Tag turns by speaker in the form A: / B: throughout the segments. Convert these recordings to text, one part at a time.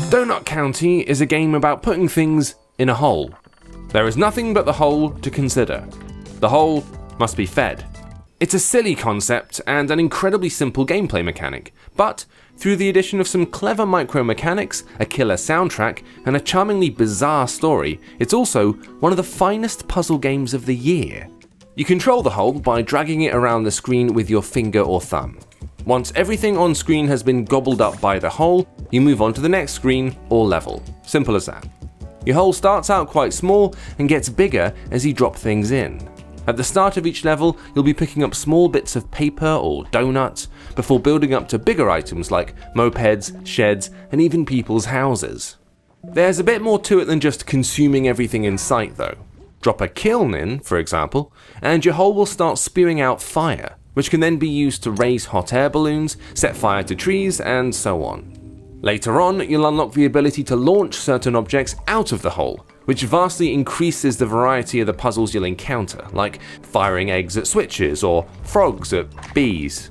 A: Donut County is a game about putting things in a hole. There is nothing but the hole to consider. The hole must be fed. It's a silly concept and an incredibly simple gameplay mechanic, but through the addition of some clever micro mechanics, a killer soundtrack, and a charmingly bizarre story, it's also one of the finest puzzle games of the year. You control the hole by dragging it around the screen with your finger or thumb. Once everything on screen has been gobbled up by the hole, you move on to the next screen or level. Simple as that. Your hole starts out quite small and gets bigger as you drop things in. At the start of each level, you'll be picking up small bits of paper or donuts before building up to bigger items like mopeds, sheds, and even people's houses. There's a bit more to it than just consuming everything in sight though. Drop a kiln in, for example, and your hole will start spewing out fire, which can then be used to raise hot air balloons, set fire to trees, and so on. Later on, you'll unlock the ability to launch certain objects out of the hole, which vastly increases the variety of the puzzles you'll encounter, like firing eggs at switches or frogs at bees.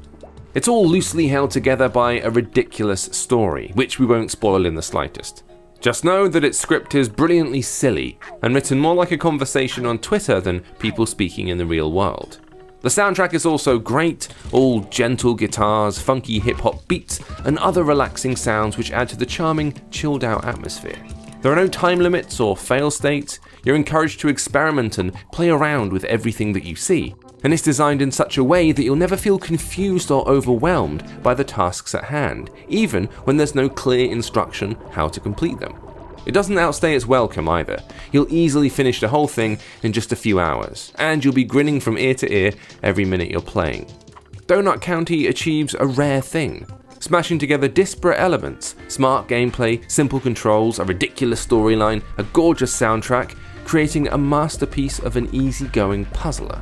A: It's all loosely held together by a ridiculous story, which we won't spoil in the slightest. Just know that its script is brilliantly silly, and written more like a conversation on Twitter than people speaking in the real world. The soundtrack is also great, all gentle guitars, funky hip-hop beats, and other relaxing sounds which add to the charming, chilled-out atmosphere. There are no time limits or fail states. You're encouraged to experiment and play around with everything that you see, and it's designed in such a way that you'll never feel confused or overwhelmed by the tasks at hand, even when there's no clear instruction how to complete them. It doesn't outstay its welcome either. You'll easily finish the whole thing in just a few hours, and you'll be grinning from ear to ear every minute you're playing. Donut County achieves a rare thing, smashing together disparate elements, smart gameplay, simple controls, a ridiculous storyline, a gorgeous soundtrack, creating a masterpiece of an easygoing puzzler.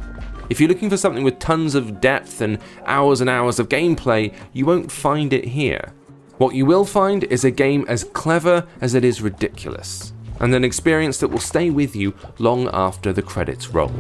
A: If you're looking for something with tons of depth and hours of gameplay, you won't find it here. What you will find is a game as clever as it is ridiculous, and an experience that will stay with you long after the credits roll.